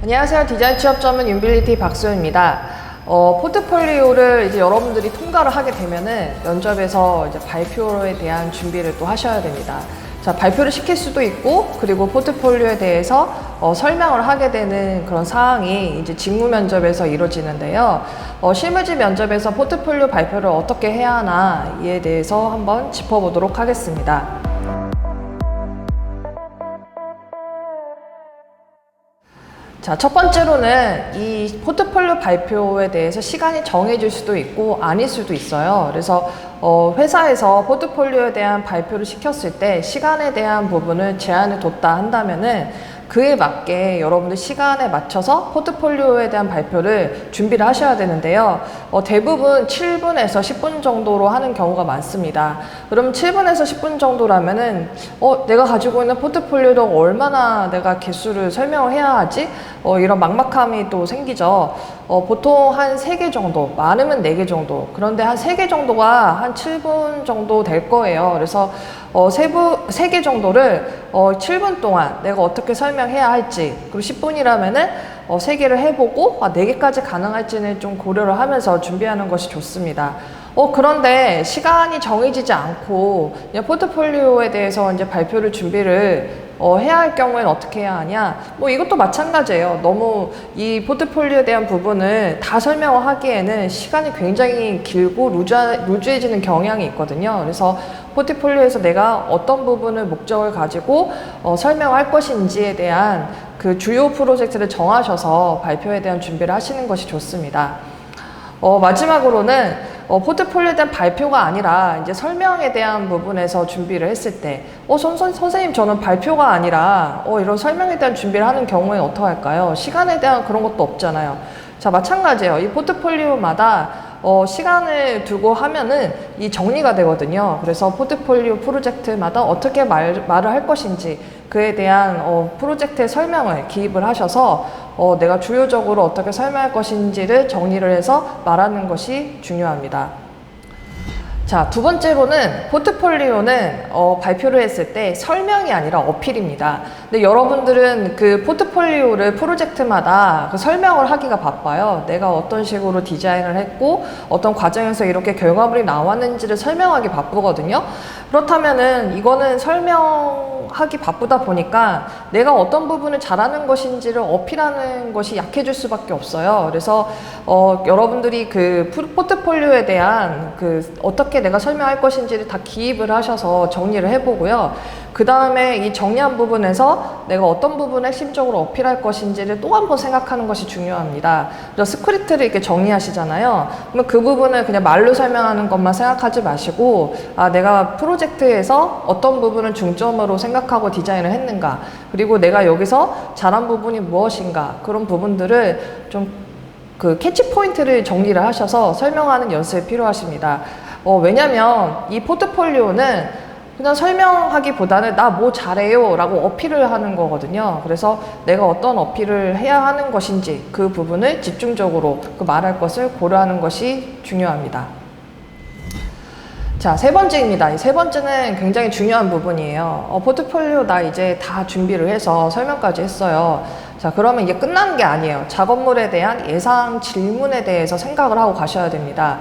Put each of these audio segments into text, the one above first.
안녕하세요. 디자인 취업 전문 윤빌리티 박소연입니다. 포트폴리오를 이제 여러분들이 통과를 하게 되면은 면접에서 이제 발표에 대한 준비를 또 하셔야 됩니다. 자, 발표를 시킬 수도 있고, 그리고 포트폴리오에 대해서 설명을 하게 되는 그런 사항이 이제 직무 면접에서 이루어지는데요. 실무직 면접에서 포트폴리오 발표를 어떻게 해야 하나 이에 대해서 한번 짚어보도록 하겠습니다. 자, 첫 번째로는 이 포트폴리오 발표에 대해서 시간이 정해질 수도 있고 아닐 수도 있어요. 그래서 회사에서 포트폴리오에 대한 발표를 시켰을 때 시간에 대한 부분을 제한을 뒀다 한다면은 그에 맞게 여러분들 시간에 맞춰서 포트폴리오에 대한 발표를 준비를 하셔야 되는데요. 대부분 7분에서 10분 정도로 하는 경우가 많습니다. 그럼 7분에서 10분 정도라면은 내가 가지고 있는 포트폴리오도 얼마나 내가 개수를 설명을 해야 하지? 이런 막막함이 또 생기죠. 보통 한 3개 정도, 많으면 4개 정도. 그런데 한 3개 정도가 한 7분 정도 될 거예요. 그래서 3개 정도를 7분 동안 내가 어떻게 설명해야 할지, 그리고 10분이라면은 3개를 해보고 4개까지 가능할지는 좀 고려를 하면서 준비하는 것이 좋습니다. 그런데 시간이 정해지지 않고 그냥 포트폴리오에 대해서 이제 발표를 준비를 해야 할 경우에는 어떻게 해야 하냐? 이것도 마찬가지예요. 너무 이 포트폴리오에 대한 부분을 다 설명을 하기에는 시간이 굉장히 길고 루즈해지는 경향이 있거든요. 그래서 포트폴리오에서 내가 어떤 부분을 목적을 가지고 설명할 것인지에 대한 그 주요 프로젝트를 정하셔서 발표에 대한 준비를 하시는 것이 좋습니다. 마지막으로는 포트폴리오에 대한 발표가 아니라 이제 설명에 대한 부분에서 준비를 했을 때 선생님 저는 발표가 아니라 이런 설명에 대한 준비를 하는 경우에는 어떻게 할까요? 시간에 대한 그런 것도 없잖아요. 자, 마찬가지예요. 이 포트폴리오마다 시간을 두고 하면은 이 정리가 되거든요. 그래서 포트폴리오 프로젝트마다 어떻게 말을 할 것인지 그에 대한 프로젝트의 설명을 기입을 하셔서 내가 주요적으로 어떻게 설명할 것인지를 정리를 해서 말하는 것이 중요합니다. 자, 두 번째로는 포트폴리오는 발표를 했을 때 설명이 아니라 어필입니다. 근데 여러분들은 그 포트폴리오를 프로젝트마다 그 설명을 하기가 바빠요. 내가 어떤 식으로 디자인을 했고 어떤 과정에서 이렇게 결과물이 나왔는지를 설명하기 바쁘거든요. 그렇다면은 이거는 설명하기 바쁘다 보니까 내가 어떤 부분을 잘하는 것인지를 어필하는 것이 약해질 수밖에 없어요. 그래서 여러분들이 그 포트폴리오에 대한 그 어떻게 내가 설명할 것인지를 다 기입을 하셔서 정리를 해보고요. 그 다음에 이 정리한 부분에서 내가 어떤 부분을 핵심적으로 어필할 것인지를 또 한 번 생각하는 것이 중요합니다. 그래서 스크립트를 이렇게 정리하시잖아요. 그러면 그 부분을 그냥 말로 설명하는 것만 생각하지 마시고 내가 프로젝트에서 어떤 부분을 중점으로 생각하고 디자인을 했는가, 그리고 내가 여기서 잘한 부분이 무엇인가, 그런 부분들을 좀 그 캐치 포인트를 정리를 하셔서 설명하는 연습이 필요하십니다. 왜냐면 이 포트폴리오는 그냥 설명하기보다는 나 뭐 잘해요 라고 어필을 하는 거거든요. 그래서 내가 어떤 어필을 해야 하는 것인지 그 부분을 집중적으로 그 말할 것을 고려하는 것이 중요합니다. 자, 세 번째입니다. 이 세 번째는 굉장히 중요한 부분이에요. 포트폴리오 나 이제 다 준비를 해서 설명까지 했어요. 자, 그러면 이게 끝나는 게 아니에요. 작업물에 대한 예상 질문에 대해서 생각을 하고 가셔야 됩니다.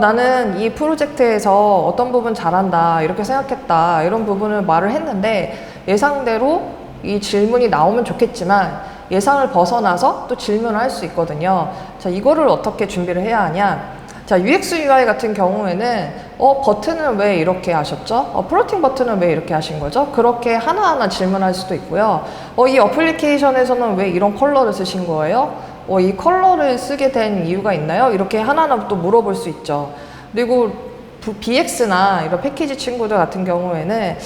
나는 이 프로젝트에서 어떤 부분 잘한다, 이렇게 생각했다, 이런 부분을 말을 했는데 예상대로 이 질문이 나오면 좋겠지만 예상을 벗어나서 또 질문을 할 수 있거든요. 자, 이거를 어떻게 준비를 해야 하냐? 자, UX, UI 같은 경우에는 버튼은 왜 이렇게 하셨죠? 플로팅 버튼은 왜 이렇게 하신 거죠? 그렇게 하나하나 질문할 수도 있고요. 이 어플리케이션에서는 왜 이런 컬러를 쓰신 거예요? 이 컬러를 쓰게 된 이유가 있나요? 이렇게 하나하나 또 물어볼 수 있죠. 그리고 BX나 이런 패키지 친구들 같은 경우에는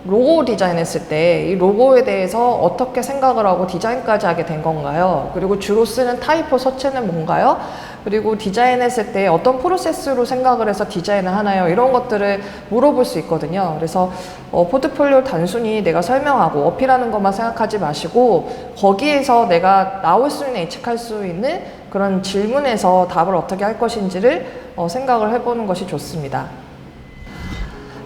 로고 디자인했을 때 이 로고에 대해서 어떻게 생각을 하고 디자인까지 하게 된 건가요? 그리고 주로 쓰는 타이포 서체는 뭔가요? 그리고 디자인했을 때 어떤 프로세스로 생각을 해서 디자인을 하나요? 이런 것들을 물어볼 수 있거든요. 그래서 포트폴리오 단순히 내가 설명하고 어필하는 것만 생각하지 마시고 거기에서 내가 나올 수 있는, 예측할 수 있는 그런 질문에서 답을 어떻게 할 것인지를 생각을 해보는 것이 좋습니다.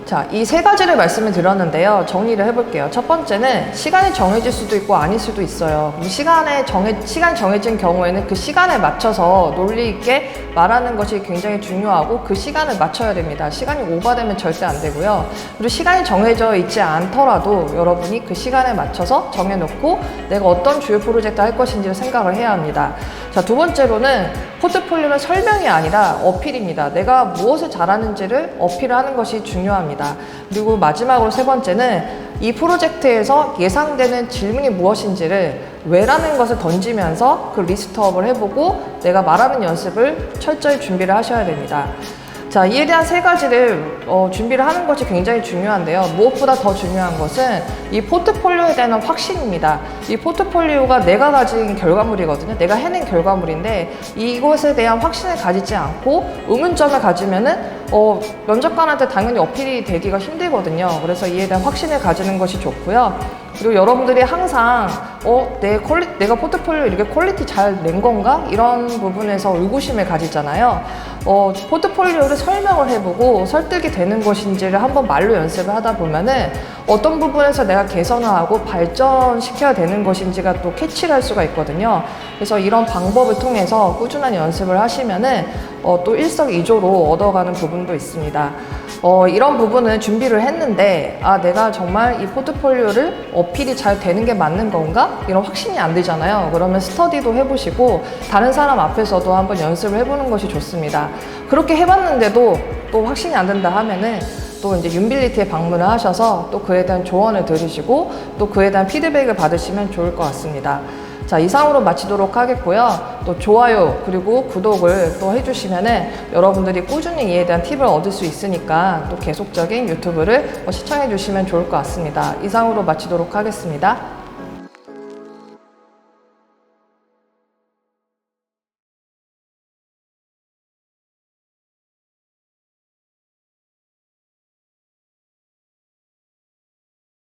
자, 이 세 가지를 말씀을 드렸는데요. 정리를 해볼게요. 첫 번째는 시간이 정해질 수도 있고 아닐 수도 있어요. 시간 정해진 경우에는 그 시간에 맞춰서 논리 있게 말하는 것이 굉장히 중요하고 그 시간을 맞춰야 됩니다. 시간이 오버되면 절대 안 되고요. 그리고 시간이 정해져 있지 않더라도 여러분이 그 시간에 맞춰서 정해놓고 내가 어떤 주요 프로젝트 할 것인지를 생각을 해야 합니다. 자, 두 번째로는 포트폴리오는 설명이 아니라 어필입니다. 내가 무엇을 잘하는지를 어필하는 것이 중요합니다. 그리고 마지막으로 세 번째는 이 프로젝트에서 예상되는 질문이 무엇인지를 왜라는 것을 던지면서 그 리스트업을 해보고 내가 말하는 연습을 철저히 준비를 하셔야 됩니다. 자, 이에 대한 세 가지를 준비를 하는 것이 굉장히 중요한데요. 무엇보다 더 중요한 것은 이 포트폴리오에 대한 확신입니다. 이 포트폴리오가 내가 가진 결과물이거든요. 내가 해낸 결과물인데 이것에 대한 확신을 가지지 않고 의문점을 가지면은 면접관한테 당연히 어필이 되기가 힘들거든요. 그래서 이에 대한 확신을 가지는 것이 좋고요. 그리고 여러분들이 항상 내가 포트폴리오 이렇게 퀄리티 잘 낸 건가? 이런 부분에서 의구심을 가지잖아요. 포트폴리오를 설명을 해보고 설득이 되는 것인지를 한번 말로 연습을 하다 보면은 어떤 부분에서 내가 개선을 하고 발전시켜야 되는 것인지가 또 캐치를 할 수가 있거든요. 그래서 이런 방법을 통해서 꾸준한 연습을 하시면은 또 일석이조로 얻어가는 부분도 있습니다. 이런 부분은 준비를 했는데 내가 정말 이 포트폴리오를 어필이 잘 되는 게 맞는 건가? 이런 확신이 안 들잖아요. 그러면 스터디도 해보시고 다른 사람 앞에서도 한번 연습을 해보는 것이 좋습니다. 그렇게 해봤는데도 또 확신이 안 된다 하면은 또 이제 윤빌리티에 방문을 하셔서 또 그에 대한 조언을 들으시고 또 그에 대한 피드백을 받으시면 좋을 것 같습니다. 자, 이상으로 마치도록 하겠고요. 또 좋아요 그리고 구독을 또 해주시면은 여러분들이 꾸준히 이에 대한 팁을 얻을 수 있으니까 또 계속적인 유튜브를 시청해 주시면 좋을 것 같습니다. 이상으로 마치도록 하겠습니다.